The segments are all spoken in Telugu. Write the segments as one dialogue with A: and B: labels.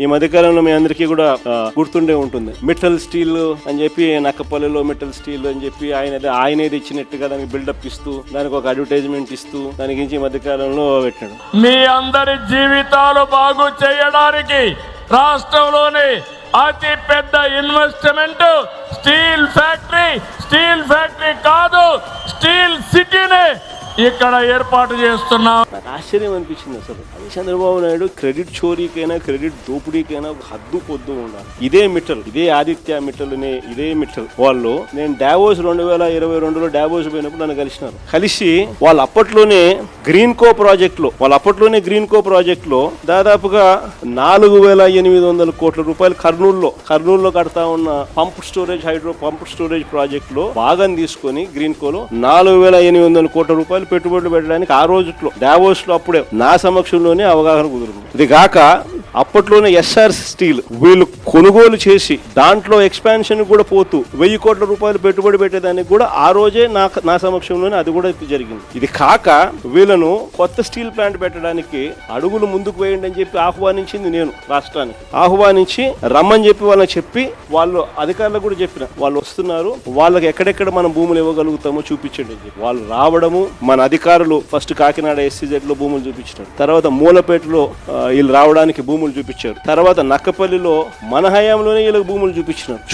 A: ఈ మధ్యకాలంలో మీ అందరికీ కూడా గుర్తుండే ఉంటుంది. మిట్టల్ స్టీల్ అని చెప్పి, నక్కపల్లిలో మిట్టల్ స్టీల్ అని చెప్పి ఆయనే తెచ్చినట్టుగా దానికి బిల్డప్ ఇస్తూ, దానికి ఒక అడ్వర్టైజ్మెంట్ ఇస్తూ దాని గురించి ఈ మధ్యకాలంలో పెట్టాడు.
B: మీ అందరి జీవితాలు బాగు చేయడానికి రాష్ట్రంలోని అతి పెద్ద ఇన్వెస్ట్మెంట్ స్టీల్ ఫ్యాక్టరీ కాదు, స్టీల్ సిటీనే ఇక్కడ ఏర్పాటు చేస్తున్నాం.
A: నాకు ఆశ్చర్యం అనిపించింది అసలు. అది చంద్రబాబు నాయుడు క్రెడిట్ చోరీకైనా క్రెడిట్ దోపిడీకైనా ఒక హద్దు పొద్దు ఉండాలి. ఇదే మిట్టల్, ఇదే ఆదిత్య మిట్టల్ ఇదే మిట్టల్ వాళ్ళు, నేను డావోస్ 2022లో డావోస్ పోయినప్పుడు నన్ను కలిసి వాళ్ళ అప్పట్లోనే గ్రీన్ కో ప్రాజెక్ట్ లో దాదాపుగా 4,800 కోట్ల రూపాయలు కర్నూలులో కడతా ఉన్న హైడ్రో పంప్ స్టోరేజ్ ప్రాజెక్ట్ లో భాగం తీసుకొని గ్రీన్ కోలో 4,800 కోట్ల రూపాయలు పెట్టుబడులు పెట్టడానికి ఆ రోజుట్లో డావోస్ లో అప్పుడే నా సమక్షంలోనే అవగాహన కుదిరింది. ఇది కాక అప్పట్లోనే ఎస్ఆర్ స్టీల్ వీళ్ళు కొనుగోలు చేసి దాంట్లో ఎక్స్పాన్షన్ కూడా పోతూ 1,000 కోట్ల రూపాయలు పెట్టుబడి పెట్టేదానికి కూడా ఆ రోజే నా సమక్షంలోనే అది కూడా జరిగింది. ఇది కాక వీళ్ళను కొత్త స్టీల్ ప్లాంట్ పెట్టడానికి అడుగులు ముందుకు వేయండి అని చెప్పి ఆహ్వానించింది నేను రాష్ట్రానికి. ఆహ్వానించి రమ్మని చెప్పి వాళ్ళకి చెప్పి, వాళ్ళు అధికారులకు కూడా చెప్పిన, వాళ్ళు వస్తున్నారు, వాళ్ళకి ఎక్కడెక్కడ మనం భూములు ఇవ్వగలుగుతామో చూపించండి అని చెప్పి. వాళ్ళు రావడము, మన అధికారులు ఫస్ట్ కాకినాడ SCZ లో భూములు చూపించారు, తర్వాత మూలపేటలో వీళ్ళు రావడానికి భూములు చూపించారు, తర్వాత నక్కపల్లిలో మన హయాంలోనే వీళ్ళకి భూములు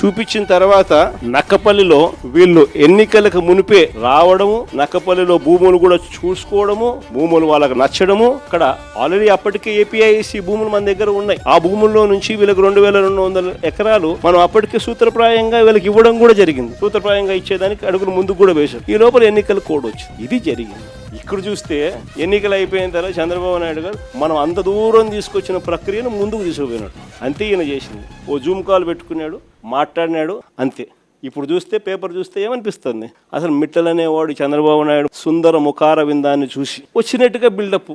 A: చూపించిన తర్వాత నక్కపల్లిలో వీళ్ళు ఎన్నికలకు మునిపే రావడము, నక్కపల్లిలో భూములు కూడా చూసుకోవడము, భూములు వాళ్ళకి నచ్చడము. అక్కడ ఆల్రెడీ అప్పటికే APIC భూములు మన దగ్గర ఉన్నాయి. ఆ భూముల్లో నుంచి వీళ్ళకి 2,200 ఎకరాలు మనం అప్పటికే సూత్రప్రాయంగా వీళ్ళకి ఇవ్వడం కూడా జరిగింది. సూత్రప్రాయంగా ఇచ్చేదానికి అడుగులు ముందుకు కూడా వేశారు. ఈ లోపల ఎన్నికల కోడ్ వచ్చింది. ఇది జరిగింది. ఇక్కడ చూస్తే ఎన్నికలు అయిపోయిన తర్వాత చంద్రబాబు నాయుడు గారు మనం అంత దూరం తీసుకొచ్చిన ప్రక్రియను ముందుకు తీసుకుపోయినాడు. అంతే ఈయన చేసింది. ఓ జూమ్ కాల్ పెట్టుకున్నాడు, మాట్లాడినాడు, అంతే. ఇప్పుడు చూస్తే పేపర్ చూస్తే ఏమనిపిస్తుంది, అసలు మిట్టల్ అనేవాడు చంద్రబాబు నాయుడు సుందర ముఖార విందాన్ని చూసి వచ్చినట్టుగా బిల్డప్.